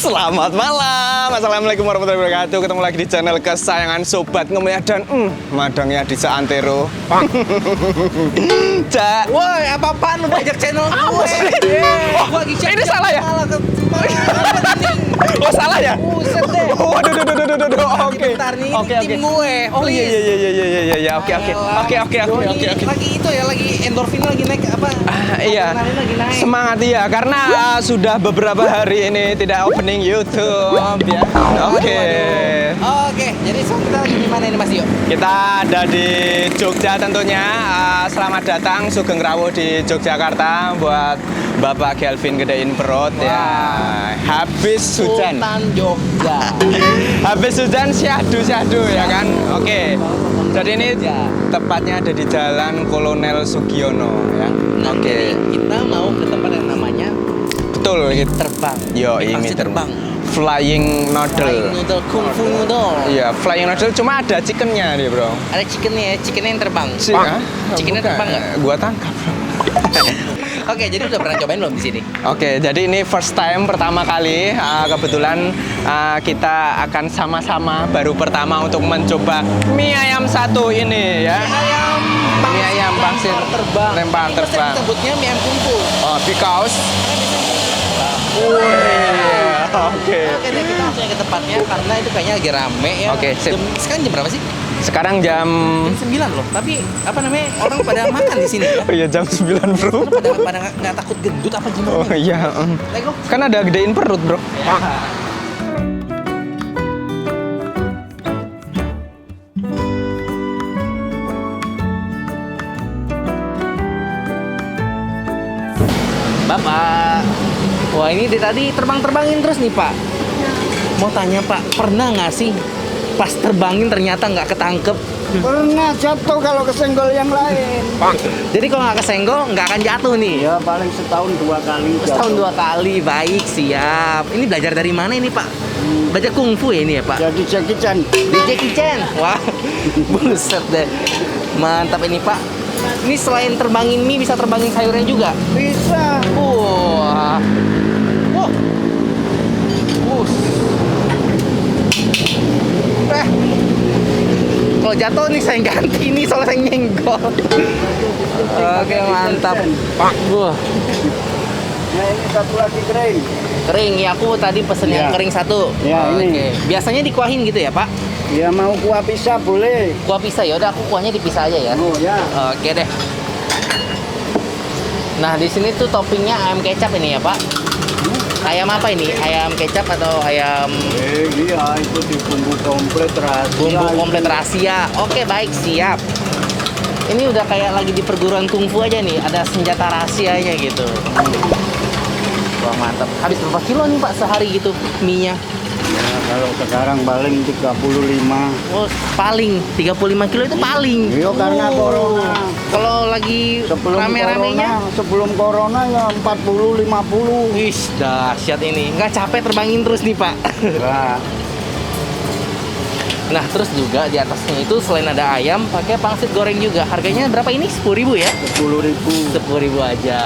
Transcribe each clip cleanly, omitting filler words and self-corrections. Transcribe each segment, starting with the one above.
Selamat malam, assalamualaikum warahmatullahi wabarakatuh. Ketemu lagi di channel kesayangan Sobat Ngemeh dan madangnya di Seantero. Cak, woi apa-apaan lu bajak channel gue? Gua lagi ini salah ya? Oh salah ya? Buset deh. Waduh, oke. Oke. Tim gue. Oh iya, oke. Lagi itu ya, lagi endorfin lagi naik apa? Iya, lagi naik. semangat ya, karena sudah beberapa hari ini tidak opening YouTube ya. Oke. Oke, jadi sekarang kita lagi di mana ini Mas Dio? Kita ada di Jogja tentunya. Selamat datang Sugeng Rawuh di Yogyakarta buat Bapak Kelvin gedein perut ya. Habis hujan. Sultan Jogja. Habis hujan syahdu ya kan. Oke. Jadi ini tepatnya ada di Jalan Kolonel Sugiono ya. Nah, Oke. kita mau ke tempat yang namanya Betul gitu. terbang. Yo, ini pasti terbang. Flying noodle. Flying noodle, kung fu noodle. Iya, flying noodle cuma ada chickennya nih, Bro. Ada chickennya yang terbang. Chickennya Bukan. terbang nggak? Gua tangkap. Oke, jadi udah pernah cobain belum di sini? Oke, jadi ini first time pertama kali. Kebetulan kita akan sama-sama baru pertama untuk mencoba mie ayam satu ini ya. Mie ayam pangsit terbang. Lempar terbang. Kita sebutnya mie ayam kungfu. Oh, because. Oke. Oke deh, kita langsung ke tempatnya karena itu kayaknya lagi rame ya. Oke, sip. Sekarang jam berapa sih? Sekarang jam 9 loh. Tapi apa namanya? Orang pada makan di sini ya. Oh iya jam 9, Bro. Pada nggak takut gendut apa gimana? Oh iya. Lego. Kan ada gedein perut, Bro. Bapak. Wah, ini dari tadi terbang-terbangin terus nih, Pak. Mau tanya, Pak, pernah nggak sih pas terbangin ternyata nggak ketangkep? Pernah jatuh kalau kesenggol yang lain. Jadi kalau nggak kesenggol nggak akan jatuh nih. Ya paling setahun 2 kali. Setahun 2 kali, baik, siap. Ini belajar dari mana ini, Pak? Belajar kungfu ya ini ya, Pak? Jadi Jackie Chan. Di Jackie Chan. Wah, buset deh. Mantap ini, Pak. Ini selain terbangin mie, bisa terbangin sayurnya juga? Bisa. Wah. Wah. Bus. Kalau jatuh nih saya ganti nih, soalnya saya nyenggol. Oke, mantap. Pak, wah. Nah ini satu lagi kering. Kering ya, aku tadi pesen yang Ya. kering satu. Ya, ini. Oke. Biasanya dikuahin gitu ya, Pak? Ya mau kuah pisah boleh. Kuah pisah ya, udah aku kuahnya dipisah aja ya. Oh ya. Oke deh. Nah, di sini tuh toppingnya ayam kecap ini ya, Pak. Ayam apa ini? Ayam kecap atau ayam Iya itu di bumbu komplit rahasia. bumbu komplit rahasia? Oke, baik, siap. Ini udah kayak lagi di perguruan kungfu aja nih, ada senjata rahasianya gitu. Wah, mantap. Habis berapa kilo nih, Pak, sehari gitu mie-nya? Ya kalau sekarang paling 35. Oh, paling 35 kilo itu paling. Iya karena corona. Kalau lagi rame-ramenya, sebelum corona ya 40 50. wih, dahsyat ini. Nggak capek terbangin terus nih, Pak. Nah, Nah, terus juga di atasnya itu selain ada ayam, pakai pangsit goreng juga. Harganya berapa ini? 10.000 ya? 10.000. 10.000 aja.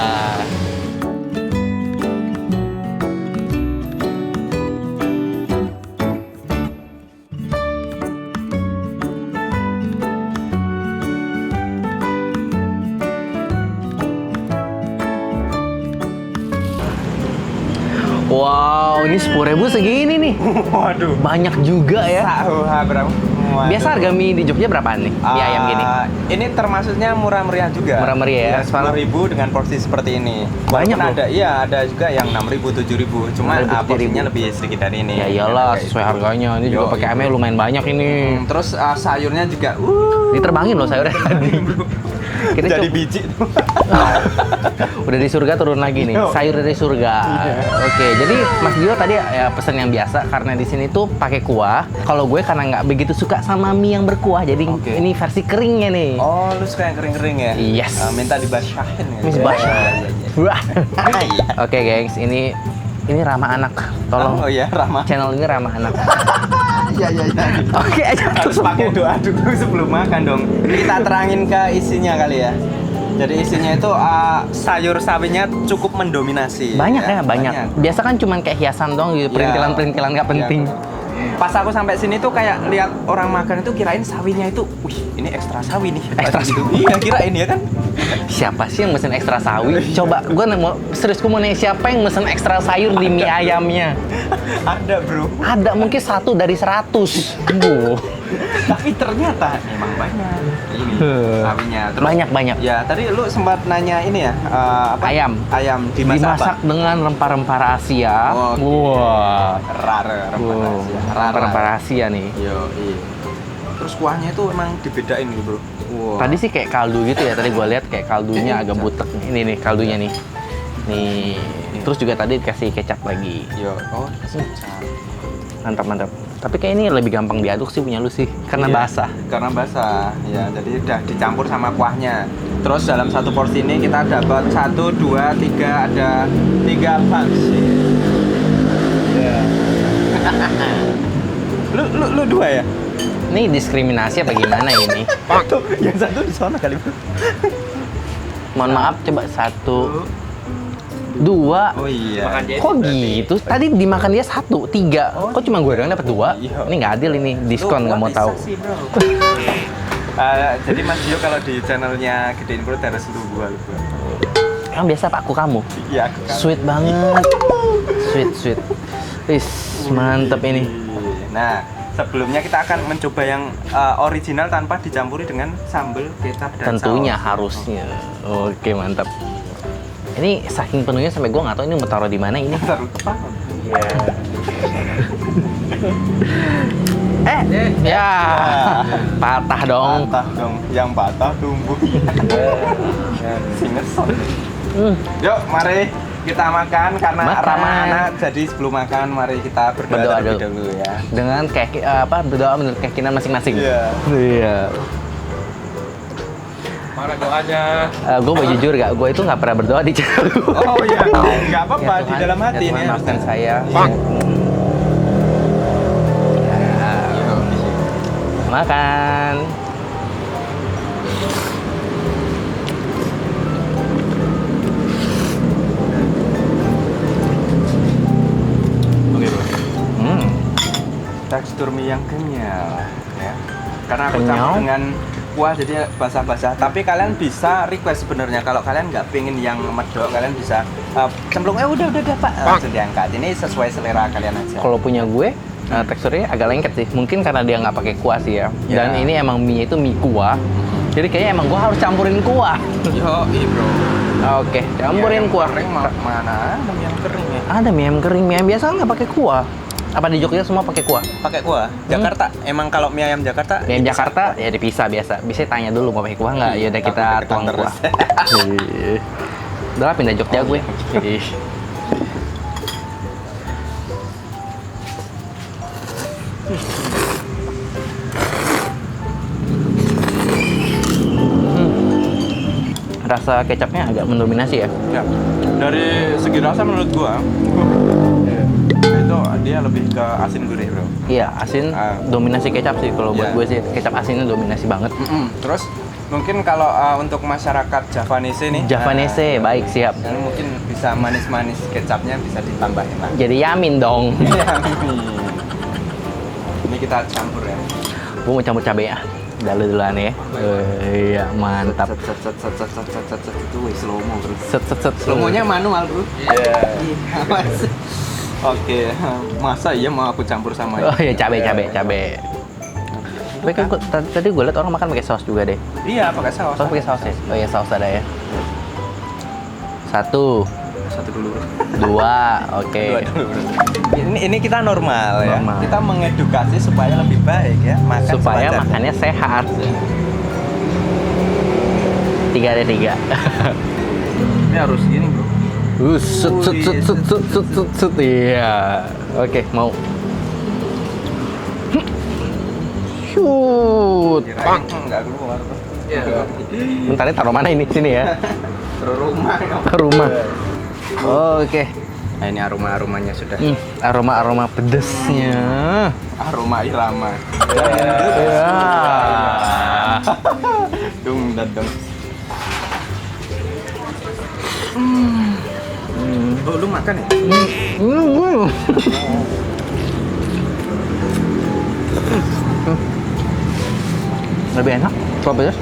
Wow, ini 10.000 segini nih. Waduh. Banyak juga ya. Berapa? Waduh. Biasa harga mie di Jogja berapaan nih? Mie ayam gini. Ini termasuknya murah meriah juga. Murah meriah ya? 10.000 dengan porsi seperti ini. Banyak Walaupun loh. ada, iya ada juga yang 6.000, 7.000. Cuma 6.000, porsinya lebih sedikit dari ini. Ya iyalah, Kayak sesuai gitu. harganya. Ini juga Yo, pakai ayamnya lumayan banyak ini. Terus sayurnya juga, Diterbangin loh sayurnya tadi. Kita jadi coba- biji. Udah di surga turun lagi nih, Yo. sayur dari surga. Oke, jadi Mas Dio tadi ya pesan yang biasa karena di sini tuh pakai kuah. Kalau gue karena nggak begitu suka sama mie yang berkuah, jadi Oke. ini versi keringnya nih. Oh, lu suka yang kering-kering ya? Yes. Minta dibasyahin gitu. Miss ya? Basya. Iya. Wah. Oke, gengs, ini ramah anak. Tolong Oh iya, Rama. channel ini ramah anak. Iya. Oke, aja Harus pakai doa dulu sebelum makan dong. Kita terangin ke isinya kali ya. Jadi isinya itu sayur sawinya cukup mendominasi. Banyak ya, banyak. Biasa kan cuman kayak hiasan doang gitu, perintilan-perintilan nggak penting. Pas aku sampai sini tuh kayak lihat orang makan itu kirain sawinya itu, wih ini ekstra sawi nih. Ekstra sawi? Iya kirain ya kan. Siapa sih yang mesen ekstra sawi? Coba, gue mau serius gue mau nanya siapa yang mesen ekstra sayur di mie ayamnya? Ada bro. Ada mungkin 1 dari 100. Tapi ternyata emang banyak. Ini sawinya. Terus, Banyak. Ya tadi lu sempat nanya ini ya. Apa? Ayam. Ayam dimasak, Dimasak dengan rempah-rempah rahasia. Oke. Wah. Rare rempah rahasia. Rempah-rempah rahasia nih. Yo, iya. Terus kuahnya itu emang dibedain gitu bro. Wow. Tadi sih kayak kaldu gitu ya. Tadi gue lihat kayak kaldunya agak butek. Ini nih kaldunya nih. Nih. Terus juga tadi dikasih kecap lagi. Yo, oh dikasih kecap. Mantap. Tapi kayak ini lebih gampang diaduk sih punya lu sih. Karena Iya, basah. Karena basah. Ya, jadi udah dicampur sama kuahnya. Terus dalam satu porsi ini kita dapat 1, 2, 3, ada 3 bunch. Ya. lu 2 ya? Ini diskriminasi apa gimana ini? Tuh, yang satu di sana kali. Mohon maaf, coba 1, 2. Oh iya. Kok gitu? Tadi dimakan dia 1, 3. Kok cuma gue doang dapat 2? Iya. Ini nggak adil ini, diskon nggak mau tahu. Jadi Mas Dio kalau di channelnya Gedein Perut harus lu gua. Emang biasa Pak aku kamu? Iya, aku kan. Sweet banget. Sweet. Wis, mantep ini. Nah, sebelumnya kita akan mencoba yang original tanpa dicampuri dengan sambal, kecap, dan Tentunya saus. harusnya. Oke, mantap. Ini saking penuhnya sampai gue nggak tahu ini mau taruh di mana ini. Taruh depan. Ya, patah dong. Patah dong. Yang patah tumbuh. Singeson. Yuk, mari kita makan karena Makan. ramah anak. Jadi sebelum makan, mari kita berdoa Berdoa terlebih dulu. dahulu ya. Dengan berdoa menurut keyakinan masing-masing. Iya. Mana doanya? Gue mau jujur gak, gue itu nggak pernah berdoa di channel gue. Oh iya, nggak apa-apa Ya di dalam hati Tuhan, ini. maafkan saya. Pak. Makan. Oke, bro. Hmm. Tekstur mie yang kenyal, ya. Karena aku Kenyal. campur dengan kuah jadi basah-basah. Tapi kalian bisa request sebenarnya kalau kalian nggak pengen yang medok, kalian bisa cemplung. Udah Pak. Langsung diangkat. Ini sesuai selera kalian aja. Kalau punya gue, teksturnya agak lengket sih. Mungkin karena dia nggak pakai kuah sih ya. Ya. Dan ini emang mie itu mie kuah. Jadi kayaknya emang gue harus campurin kuah. Yo, bro. Oke, campurin kuah. Kering mana ada mie yang kering ya? Ada mie ayam kering, mie ayam biasa nggak pakai kuah. Apa di Jogja semua pakai kuah? Pakai kuah. Jakarta. Emang kalau mie ayam Jakarta? Mie ayam Jakarta ya dipisah biasa. Bisa tanya dulu mau pakai kuah nggak? Ya udah kita Takut tuang deketan kuah. Udah lah, pindah Jogja gue. Ih. Rasa kecapnya agak mendominasi ya. Ya. Dari segi rasa menurut gua itu dia lebih ke asin gurih, bro. Iya, asin dominasi kecap sih kalau buat Iya. gue sih. Kecap asinnya dominasi banget. Terus mungkin kalau untuk masyarakat Javanese nih, Javanese, baik, siap. dan mungkin bisa manis-manis kecapnya bisa ditambahin lagi. Jadi yamin dong. Ini kita campur ya. Gue mau campur cabai ya. Duluan ya. Iya, mantap. Set itu slow mo, bro. Set. Slow-mo-nya manual, bro. Iya. Mas. Oke, masa iya mau aku campur sama Oh iya, cabai. Tapi kan tadi gue liat orang makan pakai saus juga deh. Iya, pakai saus. Saus pakai saus ya? Oh iya, saus ada ya. 1, 2, Satu dulu. oke. Dua dulu, bro. Ini kita normal ya. Normal. Kita mengedukasi supaya lebih baik ya. Makan Supaya sewajarnya. makannya sehat. 3 ada 3. Ini harus gini, bro. Set. Iya. Oke, mau. Shoot. Kirain enggak keluar, bro. Iya. Bentar, ini taruh mana ini? Sini ya. Terus rumah. Ke rumah. Oke. Nah, ini aromanya sudah. Aroma pedesnya. Aroma irama. Ya. Dung dadung. Oh, lu makan ya? Lebih enak kalau pedas.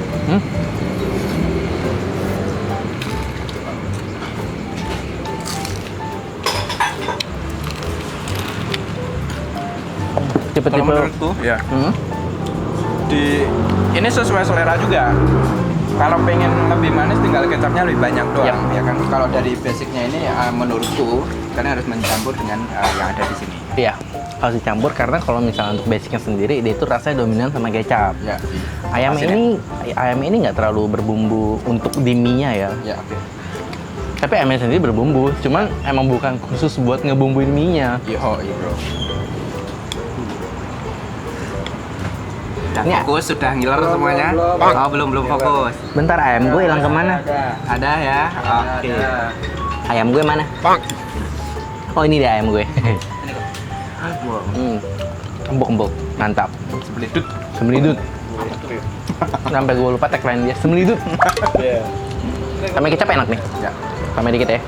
Kalau Tipe-tipe. menurutku, ya. Ini sesuai selera juga. Kalau pengen lebih manis tinggal kecapnya lebih banyak doang, ya kan? Kalau dari basicnya ini menurutku karena harus mencampur dengan yang ada di sini. Iya, harus dicampur karena kalau misalnya untuk basicnya sendiri dia itu rasanya dominan sama kecap. Ya. Ayam ini nggak terlalu berbumbu untuk di mie-nya ya. Ya, oke. Tapi ayamnya sendiri berbumbu, cuman emang bukan khusus buat ngebumbuin mie-nya. Iya, iya, bro. Udah Ini- fokus, sudah ngiler semuanya? Oh, belum fokus. Bentar, ayam gue hilang kemana? Ada ya? Oke. Ayam gue mana? Oh, ini dia ayam gue. Empuk-empuk, mantap. Sebelidut. Semlidut. Sampai gue lupa tagline dia, semlidut. Sama kecap enak nih. Ya. Tambah dikit ya.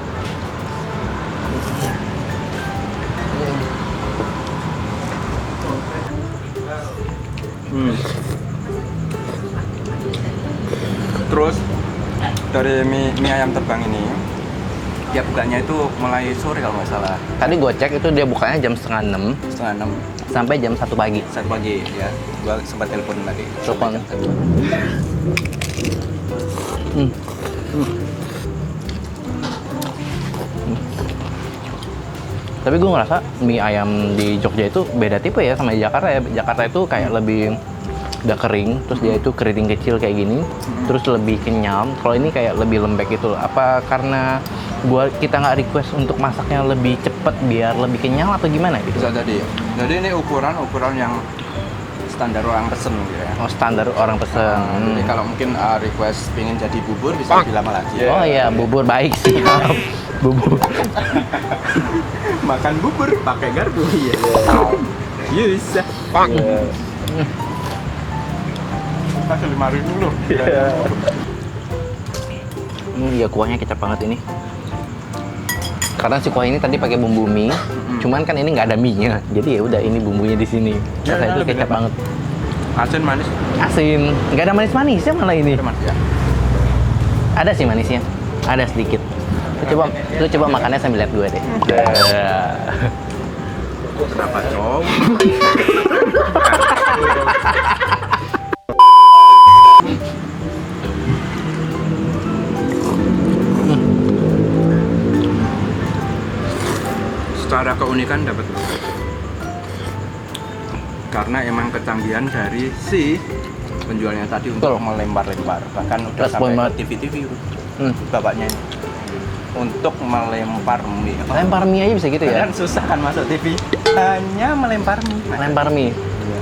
Terus dari mie ayam terbang ini dia bukanya itu mulai sore kalau nggak salah, Tadi gue cek itu dia bukanya jam setengah 6 setengah 6 sampai jam 1 pagi. saat pagi ya. Gua sempat telepon tadi. Telepon. Jam 1. Tapi gue ngerasa mie ayam di Jogja itu beda tipe ya sama di Jakarta ya. Jakarta itu kayak lebih udah kering, terus dia itu keriting kecil kayak gini, terus lebih kenyal. Kalau ini kayak lebih lembek gitu. Apa karena kita nggak request untuk masaknya lebih cepet biar lebih kenyal atau gimana gitu? Bisa jadi. Jadi ini ukuran yang standar orang pesen gitu ya. Oh, standar orang pesen. Jadi kalau mungkin request pengen jadi bubur bisa lebih lama lagi. Oh iya, bubur baik siap. Bubur. Makan bubur pakai garpu ya. Bisa. Kasih 5.000 loh. Iya, kuahnya kecap banget ini. Karena si kuah ini tadi pakai bumbu mie, cuman kan ini nggak ada mie-nya. Jadi ya udah ini bumbunya di sini. Ya, Rasanya itu lebih kecap enak. banget. Asin manis. Asin, nggak ada manis-manisnya malah ini. Teman ya. Ada sih manisnya, ada sedikit. Lu coba makannya sambil lihat gue deh. Kenapa cow? Secara keunikan dapat karena emang kecanggihan dari si penjualnya tadi untuk Betul. melempar-lempar, bahkan udah Plus sampai point banget. ke TV-TV Hmm. bapaknya ini untuk melempar mie. Lempar mie aja bisa gitu ya? Kan susah kan masuk TV, hanya melempar mie. Lempar mie.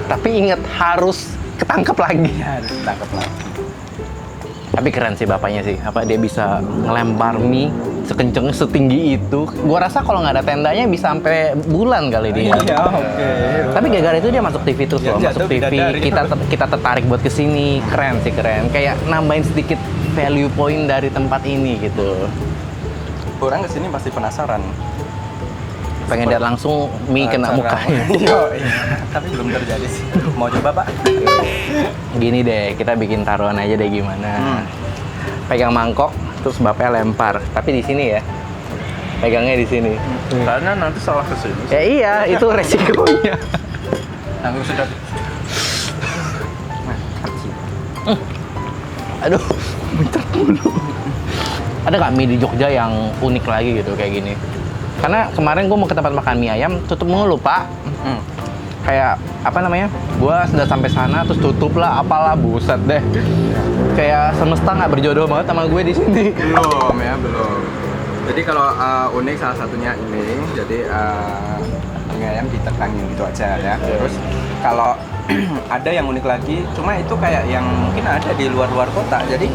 Tapi ingat harus ketangkep lagi. Ya, harus tangkap lah. Tapi keren sih bapaknya sih. Apa dia bisa ngelempar mie sekenceng setinggi itu. Gua rasa kalau nggak ada tendanya bisa sampai bulan kali dia. Iya, oke. Tapi gara-gara itu dia masuk TV terus Ya, loh, masuk jatuh TV. bidadari. Kita tertarik buat kesini. Keren sih keren. Kayak nambahin sedikit value point dari tempat ini gitu. Orang kesini pasti penasaran. Pengen lihat langsung mie kena Cara- mukanya. Iya. Tapi belum terjadi sih. Mau coba, Pak? Gini deh, kita bikin taruhan aja deh gimana. Pegang mangkok, terus bapaknya lempar. Tapi di sini ya, pegangnya di sini. Karena nanti salah kesini. Ya iya, itu resikonya. Langsung sudah. Aduh, muncrat mulu. Ada nggak mie di Jogja yang unik lagi gitu kayak gini? Karena kemarin gue mau ke tempat makan mie ayam, tutup mulu pak. Kayak apa namanya? Gue sudah sampai sana terus tutup lah, apalah buset deh. Kayak semesta nggak berjodoh banget sama gue di sini. Belum ya, belum. Jadi kalau unik salah satunya ini, jadi mie ayam ditekangin gitu aja ya. Terus kalau ada yang unik lagi, cuma itu kayak yang mungkin ada di luar-luar kota. Jadi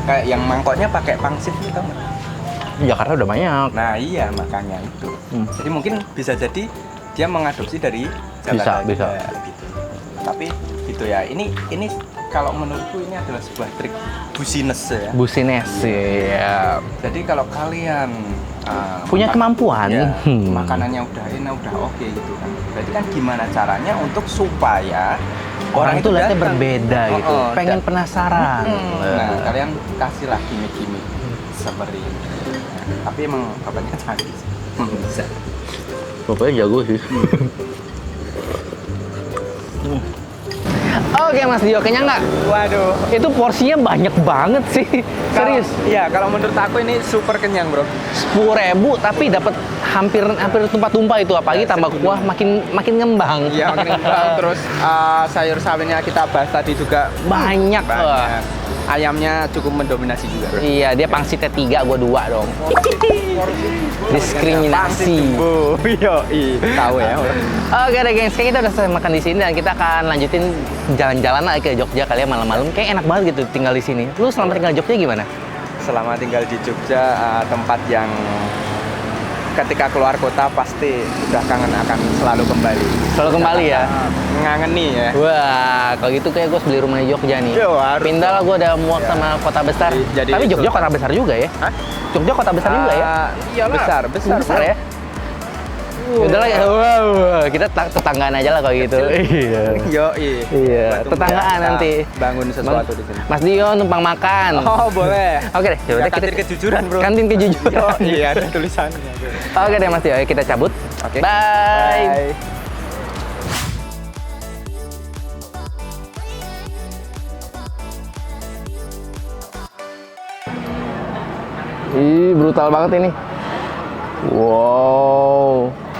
kayak yang mangkoknya pakai pangsit gitu nggak? Jakarta udah banyak. Nah iya makanya itu. Jadi mungkin bisa jadi dia mengadopsi dari Bisa, Jakarta bisa. juga, gitu. Tapi gitu ya. Ini kalau menurutku ini adalah sebuah trik business ya. Busines ya. Jadi kalau kalian Punya kemampuan. ya, makanannya udah enak, udah oke gitu kan. Berarti kan gimana caranya untuk supaya Orang itu lihatnya datang. berbeda gitu. Pengen dan- penasaran. Nah, kalian kasihlah gimmick-gimmick seperti ini. Nah, tapi emang bapaknya canggih sih. Bisa. Bapaknya jago sih. Oke Mas Dio, kenyang nggak? Waduh. Itu porsinya banyak banget sih. Serius. Iya, kalau menurut aku ini super kenyang, Bro. 10.000 tapi dapat hampir tumpah-tumpah itu, apalagi Ya, tambah kuah makin ngembang. Iya, makin kembang. Terus sayur sawinya kita bahas tadi juga Banyak. banyak. Ayamnya cukup mendominasi juga, Bro. Iya, dia pangsitnya 3, gua 2 dong. Diskriminasi. Bu, yo, tahu ya. Oke deh gengs, kayak kita udah selesai makan di sini dan kita akan lanjutin jalan-jalan lagi ke Jogja kali ya malam-malam. Kayak enak banget gitu tinggal di sini. Lu selama tinggal di Jogja gimana? Selama tinggal di Jogja, tempat yang ketika keluar kota pasti udah kangen akan selalu kembali. Selalu kembali ya? Ngangeni ya. Wah, kalau gitu kayak gue beli rumah di Jogja nih. Yo, harus Pindah lah, gue udah muak Ya. sama kota besar. Jadi Tapi Jogja sultan. kota besar juga ya? Hah? Jogja kota besar juga ya? Iyalah. Besar Besar bro. ya? Udah lah ya, wow, kita tetanggaan aja lah kalau gitu. Iya. Yo, Iya, tetanggaan nanti. Bangun sesuatu di sini. Mas Dio numpang makan. Oh, boleh. Oke deh, Ya, yaudah kantin kejujuran, Bro. Kantin kejujuran. Yo, iya, ada tulisannya. Oke deh Mas Dio, ayo kita cabut. Oke. Bye. Ih, brutal banget ini. Wow.